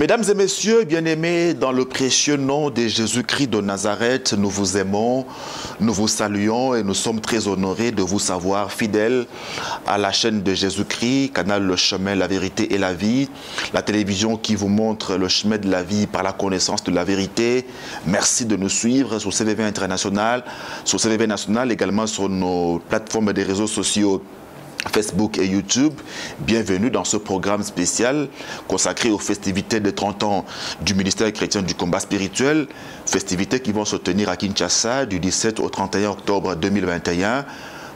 Mesdames et messieurs, bien-aimés, dans le précieux nom de Jésus-Christ de Nazareth, nous vous aimons, nous vous saluons et nous sommes très honorés de vous savoir fidèles à la chaîne de Jésus-Christ, canal Le Chemin, la Vérité et la Vie, la télévision qui vous montre le chemin de la vie par la connaissance de la vérité. Merci de nous suivre sur CVV International, sur CVV National, également sur nos plateformes des réseaux sociaux Facebook et YouTube. Bienvenue dans ce programme spécial consacré aux festivités de 30 ans du ministère chrétien du combat spirituel, festivités qui vont se tenir à Kinshasa du 17 au 31 octobre 2021.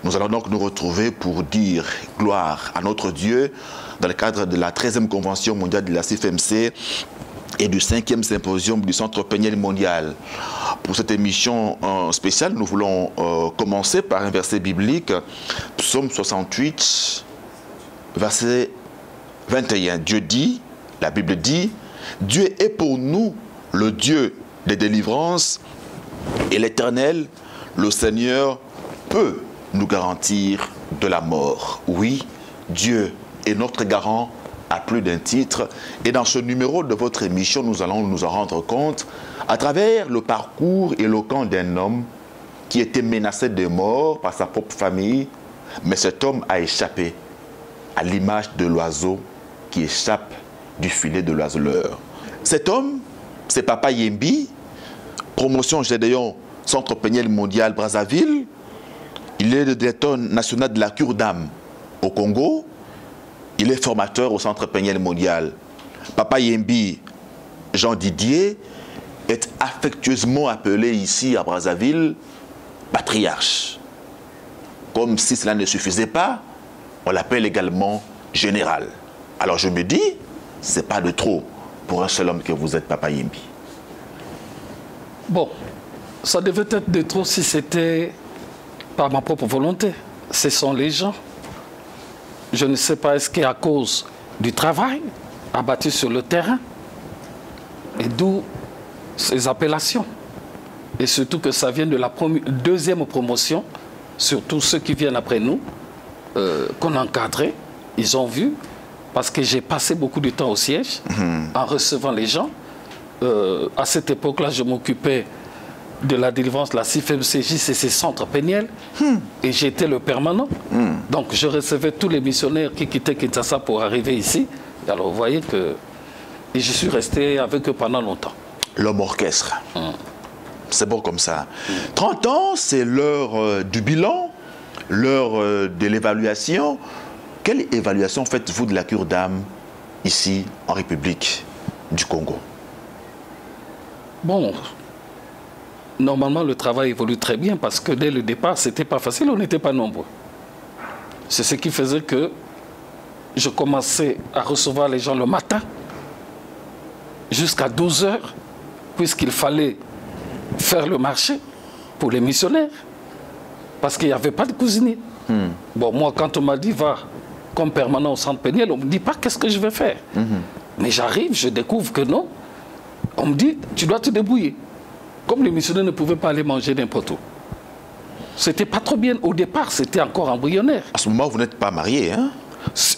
Nous allons donc nous retrouver pour dire gloire à notre Dieu dans le cadre de la 13e convention mondiale de la CFMC et du 5e symposium du Centre Peniel mondial. Pour cette émission spéciale, nous voulons commencer par un verset biblique, Psaume 68, verset 21. Dieu dit, la Bible dit, Dieu est pour nous le Dieu des délivrances et l'Éternel, le Seigneur, peut nous garantir de la mort. Oui, Dieu est notre garant à plus d'un titre. Et dans ce numéro de votre émission, nous allons nous en rendre compte à travers le parcours éloquent d'un homme qui était menacé de mort par sa propre famille, mais cet homme a échappé à l'image de l'oiseau qui échappe du filet de l'oiseleur. Cet homme, c'est Papa Yembi, promotion Gédéon, Centre Peniel mondial Brazzaville. Il est le directeur national de la cure d'âme au Congo. Il est formateur au Centre Peniel mondial. Papa Yembi, Jean Didier, est affectueusement appelé ici à Brazzaville patriarche. Comme si cela ne suffisait pas, on l'appelle également général. Alors je me dis, c'est pas de trop pour un seul homme que vous êtes, Papa Yembi. Bon, ça devait être de trop si c'était par ma propre volonté. Ce sont les gens. Je ne sais pas, est-ce qu'à cause du travail abattu sur le terrain, et d'où ces appellations. Et surtout que ça vient de la deuxième promotion, surtout ceux qui viennent après nous, qu'on a encadré, ils ont vu, parce que j'ai passé beaucoup de temps au siège, en recevant les gens. À cette époque-là, je m'occupais de la délivrance, la CFMCJ, c'est ces centres Peniel, et j'étais le permanent. Donc je recevais tous les missionnaires qui quittaient Kinshasa pour arriver ici. Alors vous voyez que... Et je suis resté avec eux pendant longtemps. L'homme orchestre. C'est bon comme ça. 30 ans, c'est l'heure du bilan, l'heure de l'évaluation. Quelle évaluation faites-vous de la cure d'âme ici en République du Congo? Bon, normalement le travail évolue très bien parce que dès le départ, c'était pas facile, on n'était pas nombreux. C'est ce qui faisait que je commençais à recevoir les gens le matin jusqu'à 12 h, puisqu'il fallait faire le marché pour les missionnaires, parce qu'il n'y avait pas de cuisinier. Bon, moi, quand on m'a dit, va comme permanent au Centre Peniel, on ne me dit pas qu'est-ce que je vais faire. Mais j'arrive, je découvre que non. On me dit, tu dois te débrouiller. Comme les missionnaires ne pouvaient pas aller manger n'importe où. C'était pas trop bien. Au départ, c'était encore embryonnaire. À ce moment, vous n'êtes pas marié, hein?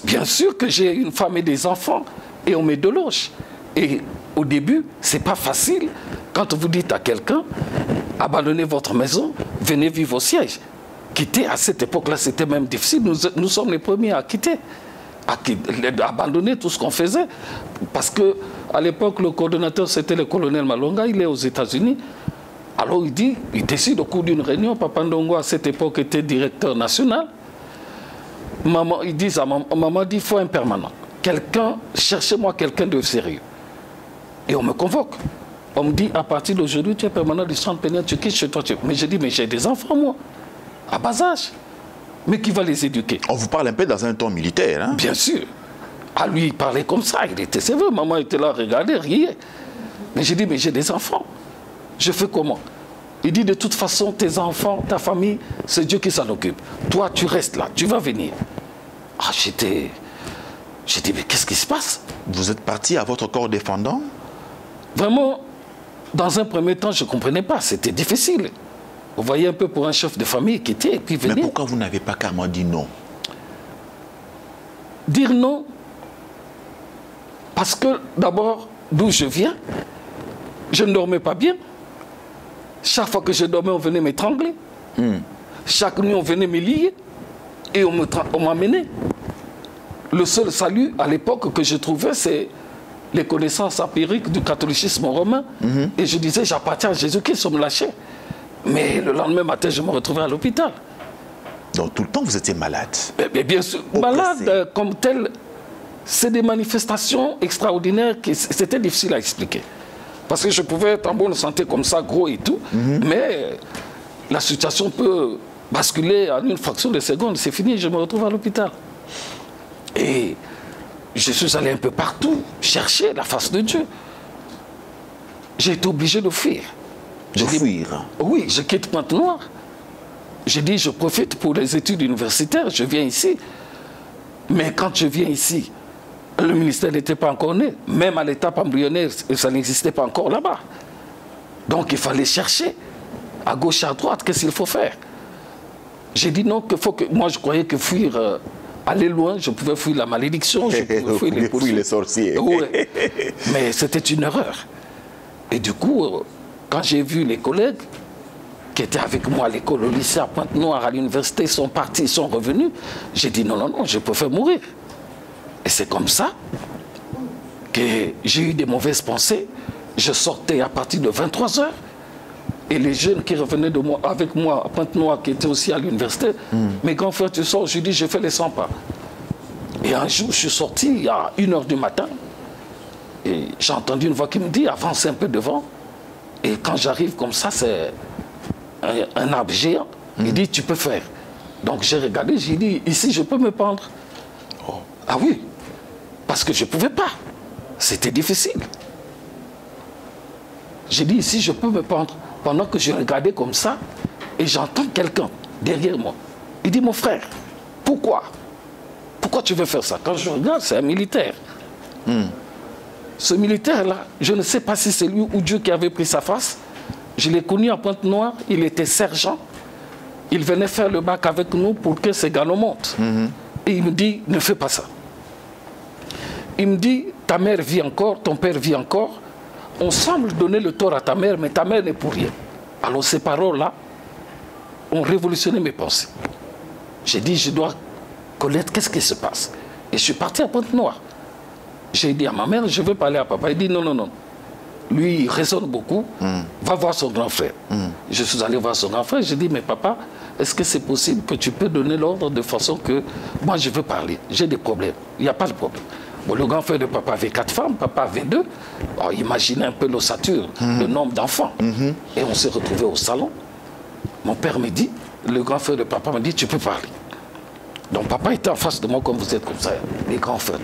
Bien sûr que j'ai une femme et des enfants, et on met de loge. Et au début, c'est pas facile quand vous dites à quelqu'un, abandonnez votre maison, venez vivre au siège. Quitter à cette époque-là, c'était même difficile. Nous sommes les premiers à quitter, à abandonner tout ce qu'on faisait. Parce qu'à l'époque, le coordonnateur, c'était le colonel Malonga, il est aux États-Unis. Alors il décide au cours d'une réunion, Papa Ndongo à cette époque était directeur national. Maman, il dit à maman, dit, il faut un permanent. Quelqu'un, cherchez-moi quelqu'un de sérieux. Et on me convoque. On me dit, à partir d'aujourd'hui, tu es permanent du Centre Peniel, tu quittes chez toi. Mais je dis, mais j'ai des enfants, moi, à bas âge. Mais qui va les éduquer? On vous parle un peu dans un ton militaire, hein? Bien sûr. À lui, il parlait comme ça, il était sévère. Maman était là, regardait, riait. Mais j'ai dit, mais j'ai des enfants. Je fais comment? Il dit, de toute façon, tes enfants, ta famille, c'est Dieu qui s'en occupe. Toi, tu restes là, tu vas venir. Ah, j'ai dit, mais qu'est-ce qui se passe? Vous êtes parti à votre corps défendant? Vraiment, dans un premier temps, je ne comprenais pas. C'était difficile. Vous voyez un peu pour un chef de famille quitter et puis venir. Mais pourquoi vous n'avez pas carrément dit non? Dire non, parce que d'abord, d'où je viens, je ne dormais pas bien. Chaque fois que je dormais, on venait m'étrangler. Chaque nuit, on venait me lier et on m'amenait. Le seul salut à l'époque que je trouvais, c'est les connaissances empiriques du catholicisme romain. Et je disais, j'appartiens à Jésus-Christ, on me lâchait. Mais le lendemain matin, je me retrouvais à l'hôpital. Donc tout le temps, vous étiez malade? Mais bien sûr, malade comme tel, c'est des manifestations extraordinaires qui c'était difficile à expliquer. Parce que je pouvais être en bonne santé comme ça, gros et tout, mais la situation peut basculer en une fraction de seconde. C'est fini, je me retrouve à l'hôpital. Et je suis allé un peu partout chercher la face de Dieu. J'ai été obligé de fuir. De fuir? Oui, je quitte Pointe-Noire. J'ai dit, je profite pour les études universitaires, je viens ici. Mais quand je viens ici, le ministère n'était pas encore né. Même à l'étape embryonnaire, ça n'existait pas encore là-bas. Donc il fallait chercher, à gauche et à droite, qu'est-ce qu'il faut faire? J'ai dit non, moi je croyais que fuir, aller loin, je pouvais fuir la malédiction, je pouvais fuir les sorciers. Ouais. Mais c'était une erreur. Et du coup, quand j'ai vu les collègues qui étaient avec moi à l'école, au lycée, à Pointe-Noire, à l'université, sont partis, sont revenus, j'ai dit non, non, non, je préfère mourir. Et c'est comme ça que j'ai eu des mauvaises pensées. Je sortais à partir de 23 h. Et les jeunes qui revenaient avec moi à Pointe-Noire, qui étaient aussi à l'université, mes grands frères, tu sors, je dis, je fais les 100 pas. Et un jour, je suis sorti à 1 h du matin. Et j'ai entendu une voix qui me dit, avance un peu devant. Et quand j'arrive comme ça, c'est un arbre géant. Il dit, tu peux faire. Donc j'ai regardé, j'ai dit, ici, je peux me pendre. Oh. Ah oui, parce que je ne pouvais pas. C'était difficile. J'ai dit, ici, je peux me pendre. Pendant que je regardais comme ça, et j'entends quelqu'un derrière moi. Il dit, mon frère, pourquoi? Pourquoi tu veux faire ça? Quand je regarde, c'est un militaire. Ce militaire-là, je ne sais pas si c'est lui ou Dieu qui avait pris sa face. Je l'ai connu à Pointe-Noire, il était sergent. Il venait faire le bac avec nous pour que ses galons montent. Et il me dit, ne fais pas ça. Il me dit, ta mère vit encore, ton père vit encore. On semble donner le tort à ta mère, mais ta mère n'est pour rien. Alors ces paroles-là ont révolutionné mes pensées. J'ai dit, je dois connaître qu'est-ce qui se passe. Et je suis parti à Pointe-Noire. J'ai dit à ma mère, je veux parler à papa. Il dit, non, non, non. Lui, il raisonne beaucoup. Va voir son grand frère. Je suis allé voir son grand frère. J'ai dit, mais papa, est-ce que c'est possible que tu peux donner l'ordre de façon que moi, je veux parler? J'ai des problèmes. Il n'y a pas de problème. Bon, le grand frère de papa avait 4 femmes, papa avait 2. Alors, imaginez un peu l'ossature, le nombre d'enfants. Et on s'est retrouvés au salon. Mon père me dit, le grand frère de papa me dit, tu peux parler. Donc papa était en face de moi comme vous êtes comme ça, les grands frères.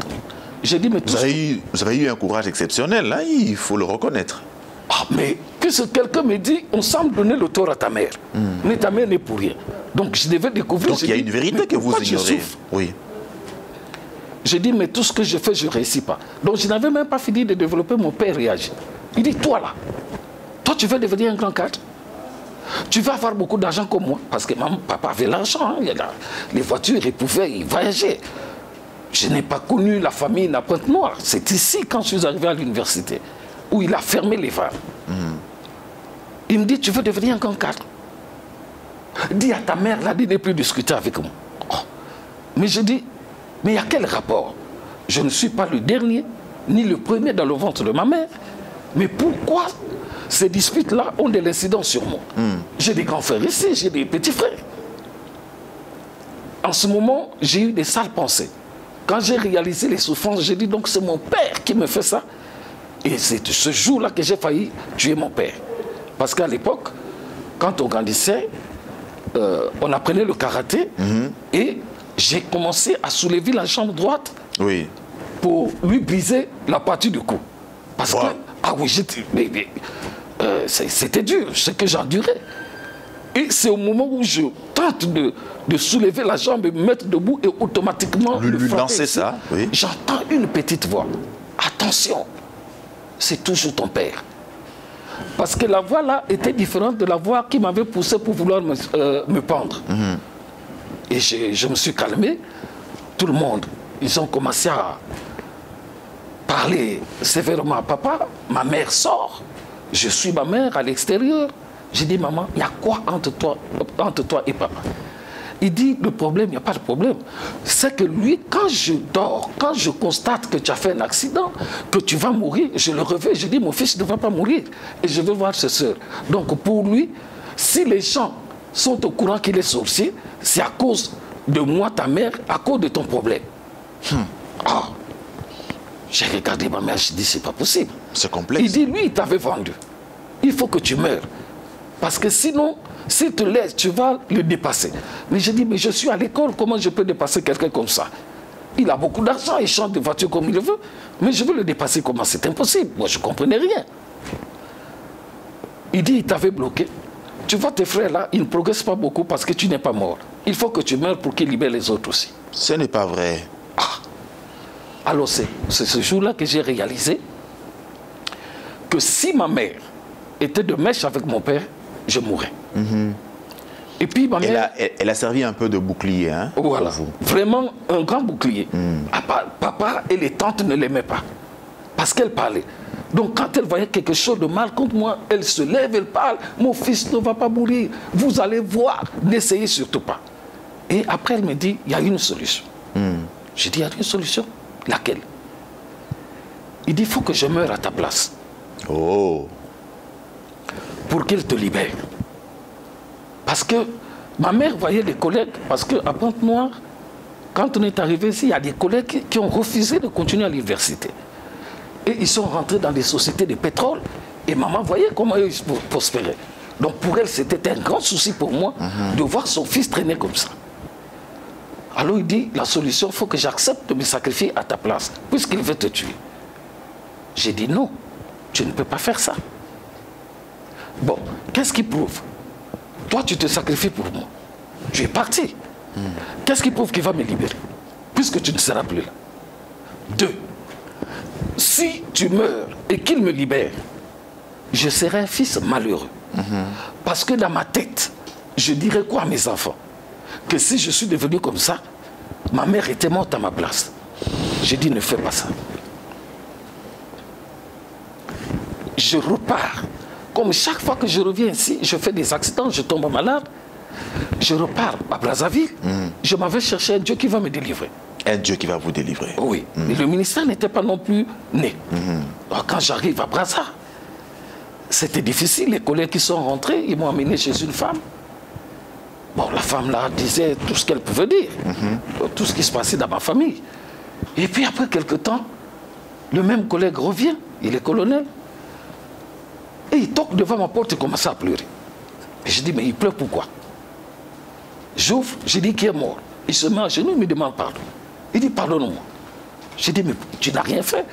J'ai dit, mais tout vous avez eu un courage exceptionnel, hein, il faut le reconnaître. Ah, mais que quelqu'un me dit, on semble donner le tort à ta mère. Mais ta mère n'est pour rien. Donc je devais découvrir. Donc il y a une vérité que vous ignorez. Oui. J'ai dit, mais tout ce que je fais, je ne réussis pas. Donc je n'avais même pas fini de développer, mon père réagit. Il dit, toi là, toi tu veux devenir un grand cadre? Tu vas avoir beaucoup d'argent comme moi. Parce que papa avait l'argent, hein, les voitures, il pouvait y voyager. Je n'ai pas connu la famille à Pointe-Noire. C'est ici, quand je suis arrivé à l'université, où il a fermé les vannes. Il me dit, tu veux devenir un grand cadre? Dis à ta mère, là, de ne plus discuter avec moi. Oh. Mais je dis, mais il y a quel rapport? Je ne suis pas le dernier, ni le premier dans le ventre de ma mère. Mais pourquoi ces disputes-là ont de l'incidence sur moi? J'ai des grands frères ici, j'ai des petits frères. En ce moment, j'ai eu des sales pensées. Quand j'ai réalisé les souffrances, j'ai dit, donc c'est mon père qui me fait ça. Et c'est ce jour-là que j'ai failli tuer mon père. Parce qu'à l'époque, quand on grandissait, on apprenait le karaté et j'ai commencé à soulever la jambe droite pour lui briser la partie du cou. Parce que, ah oui, c'était dur, ce que j'endurais. Et c'est au moment où je tente de soulever la jambe et me mettre debout et automatiquement lui lancer ça, oui. J'entends une petite voix. Attention, c'est toujours ton père. Parce que la voix là était différente de la voix qui m'avait poussé pour vouloir me pendre. Et je me suis calmé. Tout le monde, ils ont commencé parler sévèrement à papa. Ma mère sort. Je suis ma mère à l'extérieur. J'ai dit, maman, il y a quoi entre toi et papa? Il dit, le problème, il n'y a pas de problème. C'est que lui, quand je dors, quand je constate que tu as fait un accident, que tu vas mourir, je le réveille, je dis, mon fils ne va pas mourir. Et je veux voir ses soeurs. Donc pour lui, si les gens sont au courant qu'il est sorcier, c'est à cause de moi, ta mère, à cause de ton problème. Ah, j'ai regardé ma mère, je dis, c'est pas possible. C'est complexe. Il dit, lui, il t'avait vendu. Il faut que tu meurs. Parce que sinon, s'il te laisse, tu vas le dépasser. Mais je dis, mais je suis à l'école, comment je peux dépasser quelqu'un comme ça? Il a beaucoup d'argent, il chante de voiture comme il le veut. Mais je veux le dépasser comment? C'est impossible. Moi, je ne comprenais rien. Il dit, il t'avait bloqué. Tu vois, tes frères là, ils ne progressent pas beaucoup parce que tu n'es pas mort. Il faut que tu meurs pour qu'ils libèrent les autres aussi. Ce n'est pas vrai. Ah. Alors c'est ce jour-là que j'ai réalisé que si ma mère était de mèche avec mon père, je mourrais. Et puis ma mère... Elle a servi un peu de bouclier, hein, voilà, pour vous. Vraiment un grand bouclier. Papa et les tantes ne l'aimaient pas parce qu'elle parlait. Donc quand elle voyait quelque chose de mal contre moi, elle se lève, elle parle. Mon fils ne va pas mourir. Vous allez voir. N'essayez surtout pas. Et après elle me dit, il y a une solution. J'ai dit, il y a une solution. Laquelle? Il dit, il faut que je meure à ta place. Oh. Pour qu'elle te libère. Parce que ma mère voyait des collègues, parce qu'à Pointe-Noire, quand on est arrivé ici, il y a des collègues qui ont refusé de continuer à l'université. Et ils sont rentrés dans des sociétés de pétrole. Et maman voyait comment ils prospéraient. Donc pour elle, c'était un grand souci pour moi de voir son fils traîner comme ça. Alors il dit, la solution, il faut que j'accepte de me sacrifier à ta place, puisqu'il veut te tuer. J'ai dit non, tu ne peux pas faire ça. Bon, qu'est-ce qui prouve? Toi, tu te sacrifies pour moi. Tu es parti. Qu'est-ce qui prouve qu'il va me libérer? Puisque tu ne seras plus là. 2. Si tu meurs et qu'il me libère, je serai un fils malheureux. Parce que dans ma tête, je dirais quoi à mes enfants? Que si je suis devenu comme ça, ma mère était morte à ma place. J'ai dit, ne fais pas ça. Je repars. Comme chaque fois que je reviens ici, je fais des accidents, je tombe malade. Je repars à Brazzaville. Je m'avais cherché un Dieu qui va me délivrer. Un Dieu qui va vous délivrer. Oui. Mais le ministère n'était pas non plus né. Alors, quand j'arrive à Brazza, c'était difficile. Les collègues qui sont rentrés, ils m'ont amené chez une femme. Bon, la femme là disait tout ce qu'elle pouvait dire. Tout ce qui se passait dans ma famille. Et puis après quelque temps, le même collègue revient. Il est colonel. Et il toque devant ma porte et commence à pleurer. Et je dis, mais il pleure pourquoi? J'ouvre, je dis qu'il est mort. Il se met à genoux, il me demande pardon. Il dit, pardonne-moi. Je dis, mais tu n'as rien fait.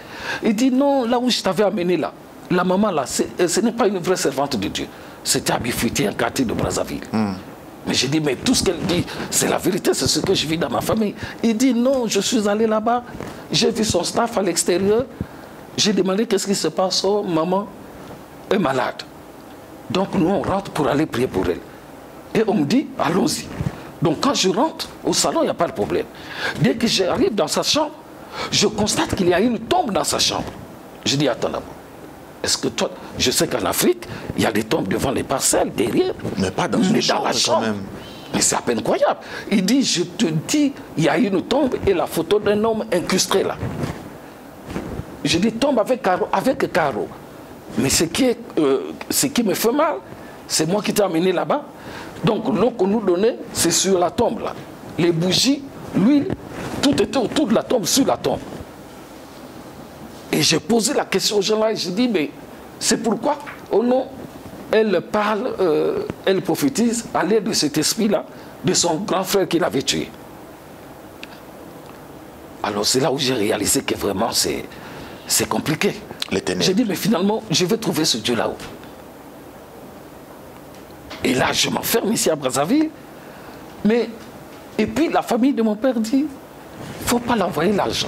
Il dit, non, là où je t'avais amené là, la maman là, ce n'est pas une vraie servante de Dieu. C'était à Bifouiti, un quartier de Brazzaville. Mais j'ai dit, mais tout ce qu'elle dit, c'est la vérité, c'est ce que je vis dans ma famille. Il dit, non, je suis allé là-bas, j'ai vu son staff à l'extérieur, j'ai demandé qu'est-ce qui se passe, oh, maman est malade. Donc nous, on rentre pour aller prier pour elle. Et on me dit, allons-y. Donc quand je rentre au salon, il n'y a pas de problème. Dès que j'arrive dans sa chambre, je constate qu'il y a une tombe dans sa chambre. Je dis, attends d'abord. Est-ce que toi, je sais qu'en Afrique, il y a des tombes devant les parcelles, derrière. Mais pas dans une chambre, la chambre. quand même. Mais c'est à peine croyable. Il dit, je te dis, il y a une tombe et la photo d'un homme incrusté là. Je dis, tombe avec carreau. Mais ce qui me fait mal, c'est moi qui t'ai amené là-bas. Donc l'eau qu'on nous donnait, c'est sur la tombe là. Les bougies, l'huile, tout était autour de la tombe, sur la tombe. Et j'ai posé la question aux gens là et j'ai dit, mais c'est pourquoi, oh non, elle parle, elle prophétise à l'aide de cet esprit-là, de son grand frère qu'il avait tué. Alors c'est là où j'ai réalisé que vraiment c'est compliqué. J'ai dit, mais finalement, je vais trouver ce Dieu là-haut. Et là, je m'enferme ici à Brazzaville. Et puis la famille de mon père dit, il ne faut pas l'envoyer l'argent.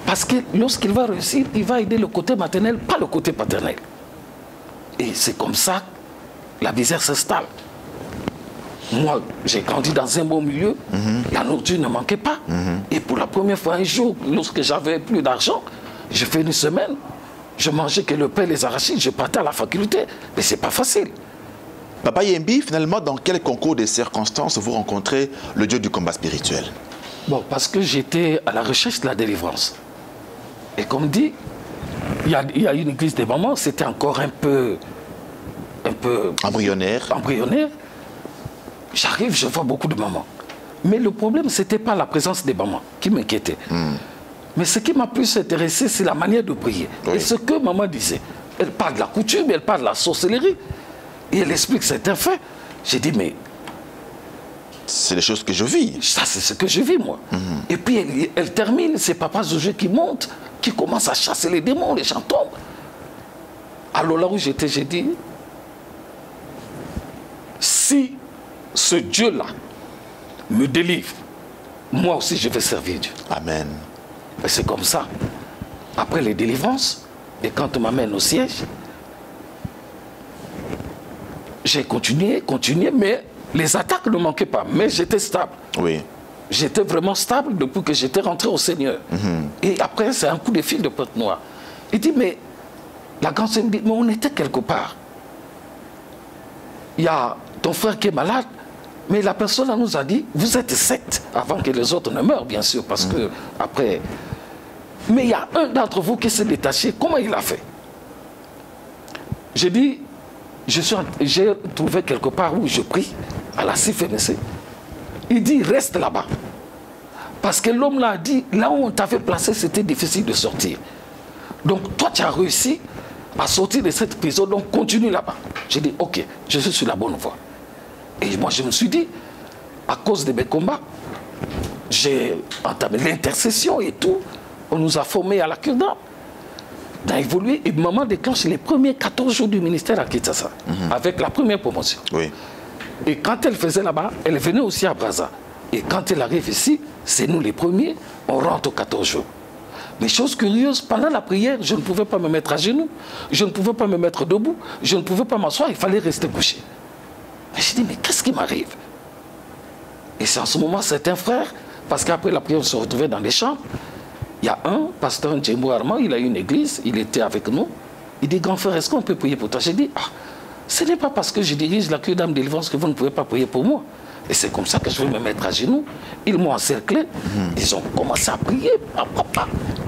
Parce que lorsqu'il va réussir, il va aider le côté maternel, pas le côté paternel. Et c'est comme ça que la misère s'installe. Moi, j'ai grandi dans un bon milieu, la nourriture ne manquait pas. Et pour la première fois un jour, lorsque j'avais plus d'argent, J'ai fait une semaine, je mangeais que le pain et les arachides, je partais à la faculté. Mais c'est pas facile. Papa Yembi, finalement, dans quel concours de circonstances vous rencontrez le Dieu du combat spirituel? Bon, parce que j'étais à la recherche de la délivrance. Et comme dit, il y a une église des mamans, c'était encore un peu embryonnaire. J'arrive, je vois beaucoup de mamans. Mais le problème, ce n'était pas la présence des mamans qui m'inquiétait. Mais ce qui m'a plus intéressé, c'est la manière de prier. Oui. Et ce que maman disait. Elle parle de la coutume, elle parle de la sorcellerie. Et elle explique certains faits. J'ai dit, mais... c'est les choses que je vis. Ça, c'est ce que je vis, moi. Et puis, elle termine, c'est Papa Zouzé qui monte, qui commence à chasser les démons, les gens tombent. Alors là où j'étais, j'ai dit, si ce Dieu-là me délivre, moi aussi je vais servir Dieu. Amen. Et c'est comme ça. Après les délivrances, et quand on m'amène au siège, j'ai continué, mais les attaques ne manquaient pas. Mais j'étais stable. Oui. J'étais vraiment stable depuis que j'étais rentré au Seigneur. Et après, c'est un coup de fil de Pointe-Noire. Il dit, mais la grande sœur me dit, mais on était quelque part. Il y a ton frère qui est malade, mais la personne nous a dit, vous êtes 7, avant que les autres ne meurent, bien sûr, parce que après... Mais il y a un d'entre vous qui s'est détaché. Comment il a fait? J'ai dit, j'ai trouvé quelque part où je prie, à la CFMC. Il dit, reste là-bas. Parce que l'homme là a dit, là où on t'avait placé, c'était difficile de sortir. Donc toi, tu as réussi à sortir de cette prison, donc continue là-bas. J'ai dit, ok, je suis sur la bonne voie. Et moi, je me suis dit, à cause de mes combats, j'ai entamé l'intercession et tout. On nous a formés à la cure d'âme, d'évoluer. Et maman déclenche les premiers 14 jours du ministère à Kinshasa, avec la première promotion. Oui. Et quand elle faisait là-bas, elle venait aussi à Brazza. Et quand elle arrive ici, c'est nous les premiers, on rentre aux 14 jours. Mais chose curieuse, pendant la prière, je ne pouvais pas me mettre à genoux, je ne pouvais pas me mettre debout, je ne pouvais pas m'asseoir, il fallait rester couché. Mais j'ai dit, mais qu'est-ce qui m'arrive? Et c'est en ce moment, certains frères, parce qu'après la prière, on se retrouvait dans les chambres. Il y a un, pasteur Ndjembo Armand, il a une église, il était avec nous. Il dit, grand frère, est-ce qu'on peut prier pour toi? J'ai dit, ah, ce n'est pas parce que je dirige la cure d'âme délivrance que vous ne pouvez pas prier pour moi. Et c'est comme ça que je vais me mettre à genoux. Ils m'ont encerclé, ils ont commencé à prier.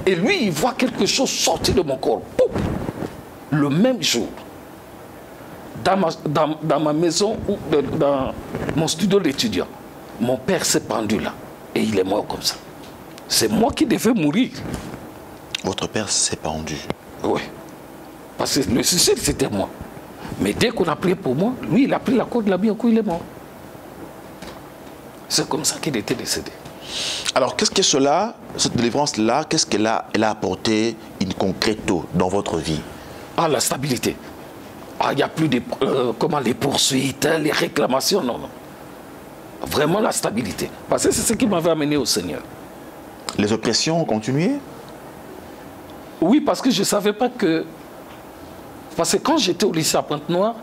Et lui, il voit quelque chose sortir de mon corps. Pouf. Le même jour, dans ma maison, ou dans mon studio d'étudiant, mon père s'est pendu là. Et il est mort comme ça. C'est moi qui devais mourir. Votre père s'est pendu? Oui. Parce que le suicide, c'était moi. Mais dès qu'on a prié pour moi, lui, il a pris la corde, il a mis un coup, il est mort. C'est comme ça qu'il était décédé. Alors, qu'est-ce que cela, cette délivrance-là, qu'est-ce qu'elle a apporté in concreto dans votre vie? Ah, la stabilité. Ah, il n'y a plus de, les poursuites, les réclamations, non, non. Vraiment la stabilité. Parce que c'est ce qui m'avait amené au Seigneur. Les oppressions ont continué? Oui, parce que je ne savais pas que... Parce que quand j'étais au lycée à Pointe-Noire,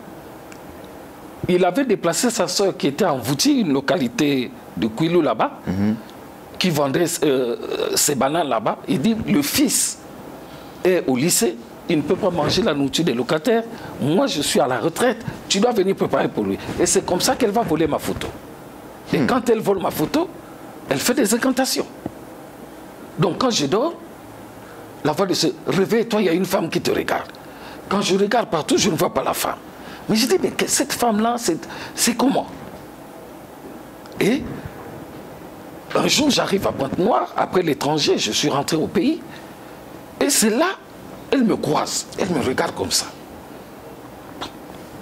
il avait déplacé sa soeur qui était en Vouti, une localité de Kouilou là-bas, qui vendait ses bananes là-bas. Il dit, le fils est au lycée, il ne peut pas manger la nourriture des locataires. Moi, je suis à la retraite, tu dois venir préparer pour lui. Et c'est comme ça qu'elle va voler ma photo. Et quand elle vole ma photo, elle fait des incantations. Donc quand je dors, la voix de se réveille-toi, il y a une femme qui te regarde. Quand je regarde partout, je ne vois pas la femme. Mais je dis, mais cette femme-là, c'est comment? Et un jour, j'arrive à Pointe-Noire, après l'étranger, je suis rentré au pays. Et c'est là, elle me croise, elle me regarde comme ça.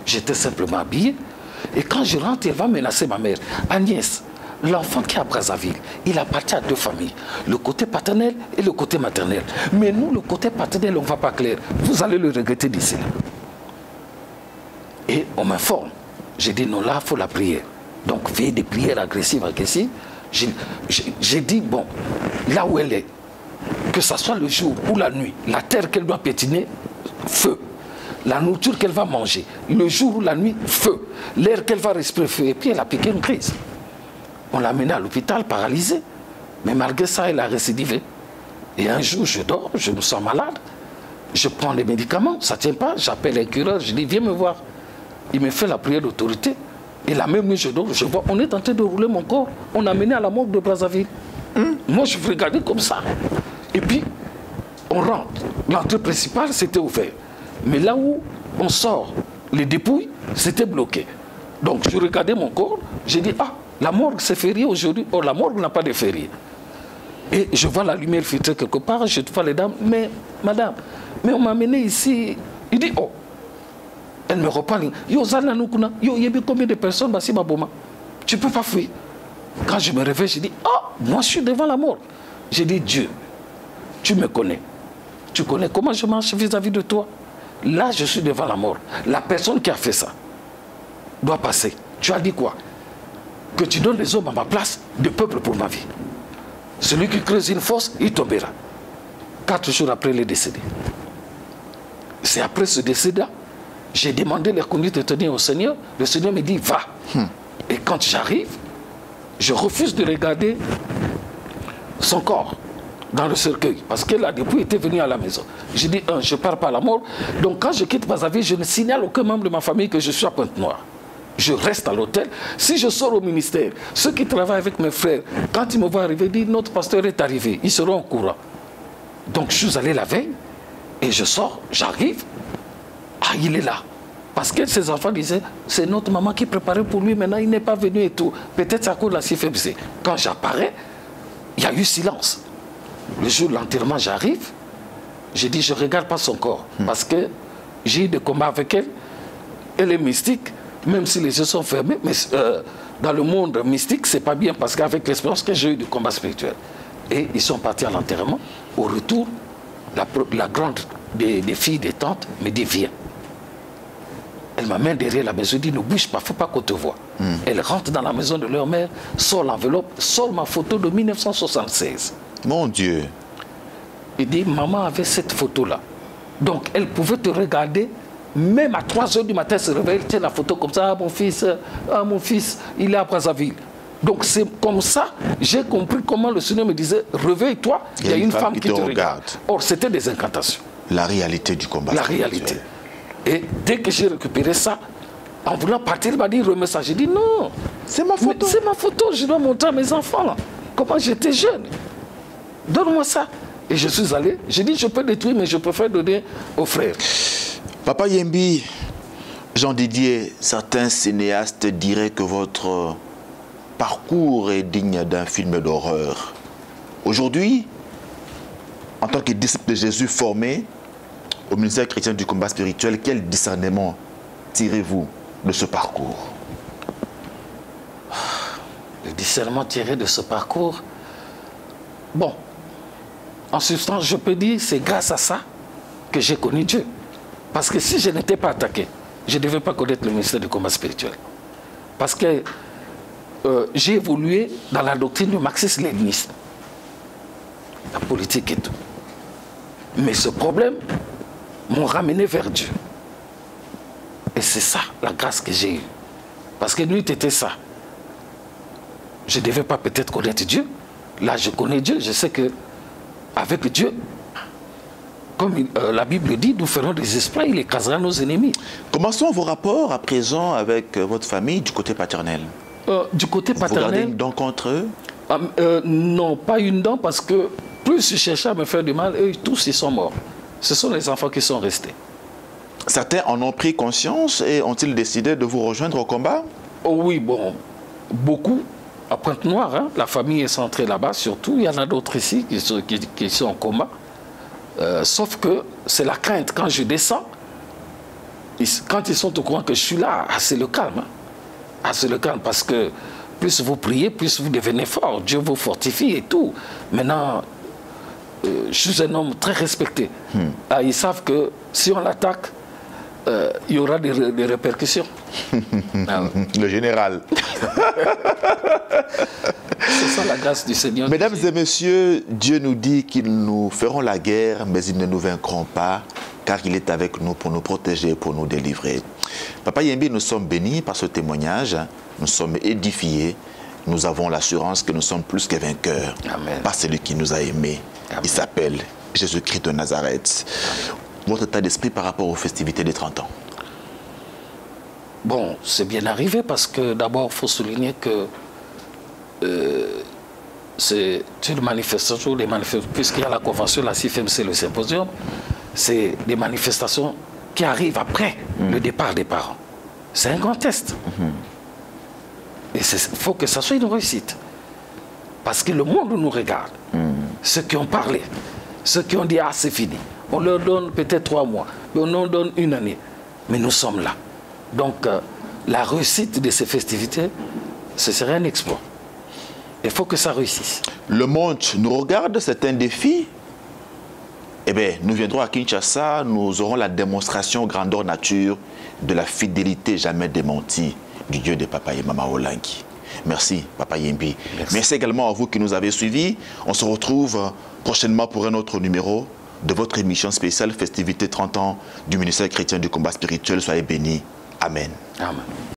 J'étais simplement habillé. Et quand je rentre, elle va menacer ma mère. Agnès, l'enfant qui est à Brazzaville, il appartient à deux familles, le côté paternel et le côté maternel. Mais nous, le côté paternel, on ne va pas clair. Vous allez le regretter d'ici là. Et on m'informe. J'ai dit, non, là, il faut la prière. Donc, veille des prières agressives. J'ai dit, bon, là où elle est, que ce soit le jour ou la nuit, la terre qu'elle doit piétiner, feu. La nourriture qu'elle va manger, le jour ou la nuit, feu. L'air qu'elle va respirer, feu. Et puis, elle a piqué une crise. On l'a amenée à l'hôpital, paralysée. Mais malgré ça, elle a récidivé. Et un jour, je dors, je me sens malade. Je prends les médicaments, ça ne tient pas. J'appelle un cureur, je dis, viens me voir. Il me fait la prière d'autorité. Et la même nuit, je dors, je vois, on est en train de rouler mon corps. On a mené à la morgue de Brazzaville. Moi, je regardais comme ça. Et puis, on rentre. L'entrée principale, c'était ouvert. Mais là où on sort les dépouilles, c'était bloqué. Donc, je regardais mon corps, j'ai dit, ah, la morgue, c'est férié aujourd'hui. Oh, la morgue n'a pas de férié. Et je vois la lumière filtrée quelque part, je vois les dames, mais madame, mais on m'a amené ici. Il dit, oh, elle me reparle. Yo, Zananoukuna, yo, il y a combien de personnes, Bassi Maboma? Tu ne peux pas fuir. Quand je me réveille, je dis, oh, moi je suis devant la mort. J'ai dit, Dieu, tu me connais. Tu connais comment je marche vis-à-vis de toi. Là, je suis devant la mort. La personne qui a fait ça doit passer. Tu as dit quoi? Que tu donnes les hommes à ma place, de peuple pour ma vie. Celui qui creuse une fosse, il tombera. 4 jours après, il est décédé. C'est après ce décès-là, j'ai demandé les conduites de tenir au Seigneur. Le Seigneur me dit, va. Et quand j'arrive, je refuse de regarder son corps dans le cercueil. Parce que la dépouille était venue à la maison. J'ai dit, je ne pars pas à la mort. Donc quand je quitte Brazzaville, je ne signale aucun membre de ma famille que je suis à Pointe-Noire. Je reste à l'hôtel. Si je sors au ministère, ceux qui travaillent avec mes frères, quand ils me voient arriver, ils disent, notre pasteur est arrivé. Ils seront au courant. Donc je suis allé la veille et je sors, j'arrive. Ah, il est là. Parce que ses enfants disaient, c'est notre maman qui préparait pour lui, maintenant il n'est pas venu et tout. Peut-être c'est à cause de la CFMC. Quand j'apparais, il y a eu silence. Le jour de l'enterrement, j'arrive, j'ai dit, je ne regarde pas son corps. Parce que j'ai eu des combats avec elle. Elle est mystique, même si les yeux sont fermés. Mais dans le monde mystique, ce n'est pas bien, parce qu'avec l'expérience que j'ai eu du combat spirituel. Et ils sont partis à l'enterrement. Au retour, la grande des filles, des tantes, me dit, viens. Elle m'amène derrière la maison, dit, ne bouge pas, il ne faut pas qu'on te voie. Elle rentre dans la maison de leur mère, sort l'enveloppe, sort ma photo de 1976. Mon Dieu. Il dit, maman avait cette photo-là. Donc, elle pouvait te regarder, même à 3 h du matin, elle se réveille, elle tient la photo comme ça, ah mon fils, il est à Brazzaville. Donc, c'est comme ça, j'ai compris comment le Seigneur me disait, réveille-toi, il y a une femme qui te regarde. Or, c'était des incantations. La réalité du combat. La réalité. Et dès que j'ai récupéré ça, en voulant partir, il m'a dit, remets ça. J'ai dit, non. C'est ma photo. C'est ma photo, je dois montrer à mes enfants, là, comment j'étais jeune. Donne-moi ça. Et je suis allé, j'ai dit, je peux détruire, mais je préfère donner aux frères. Papa Yembi, Jean Didier, certains cinéastes diraient que votre parcours est digne d'un film d'horreur. Aujourd'hui, en tant que disciple de Jésus formé au ministère chrétien du combat spirituel, quel discernement tirez-vous de ce parcours? Le discernement tiré de ce parcours, bon, en substance, je peux dire, c'est grâce à ça que j'ai connu Dieu. Parce que si je n'étais pas attaqué, je ne devais pas connaître le ministère du combat spirituel. Parce que j'ai évolué dans la doctrine du marxisme-léninisme, la politique et tout. Mais ce problème m'a ramené vers Dieu. Et c'est ça, la grâce que j'ai eue. Parce que lui, c'était ça. Je ne devais pas peut-être connaître Dieu. Là, je connais Dieu, je sais que avec Dieu, comme la Bible dit, nous ferons des exploits, il écrasera nos ennemis. Comment sont vos rapports à présent avec votre famille du côté paternel? Du côté paternel... Vous gardez une dent contre eux? Non, pas une dent, parce que plus ils cherchaient à me faire du mal, eux tous ils sont morts. Ce sont les enfants qui sont restés. Certains en ont pris conscience et ont-ils décidé de vous rejoindre au combat? Oh oui, bon, beaucoup. À Pointe-Noire, hein, la famille est centrée là-bas, surtout. Il y en a d'autres ici qui sont en coma. Sauf que c'est la crainte. Quand je descends, quand ils sont au courant que je suis là, c'est le calme. Hein. C'est le calme parce que plus vous priez, plus vous devenez fort. Dieu vous fortifie et tout. Maintenant, je suis un homme très respecté. Ils savent que si on l'attaque, il y aura des répercussions. Le général. C'est ça la grâce du Seigneur. Mesdames et messieurs, Dieu nous dit qu'ils nous feront la guerre, mais ils ne nous vaincront pas, car il est avec nous pour nous protéger, pour nous délivrer. Papa Yembi, nous sommes bénis par ce témoignage, nous sommes édifiés, nous avons l'assurance que nous sommes plus que vainqueurs. Amen. Par celui qui nous a aimés. Amen. Il s'appelle Jésus-Christ de Nazareth. Amen. Votre état d'esprit par rapport aux festivités des 30 ans? Bon, c'est bien arrivé parce que d'abord, il faut souligner que c'est une manifestation, puisqu'il y a la convention, la CIFMC, le symposium, c'est des manifestations qui arrivent après le départ des parents. C'est un grand test. Et il faut que ça soit une réussite. Parce que le monde nous regarde. Ceux qui ont parlé, ceux qui ont dit « Ah, c'est fini ». On leur donne peut-être 3 mois, mais on leur donne 1 année. Mais nous sommes là. Donc, la réussite de ces festivités, ce serait un exploit. Il faut que ça réussisse. Le monde nous regarde, c'est un défi. Eh bien, nous viendrons à Kinshasa, nous aurons la démonstration grandeur nature de la fidélité jamais démentie du Dieu de Papa et Maman Olangi. Merci, Papa Yembi. Merci également à vous qui nous avez suivis. On se retrouve prochainement pour un autre numéro de votre émission spéciale Festivité 30 ans du ministère chrétien du combat spirituel. Soyez bénis. Amen. Amen.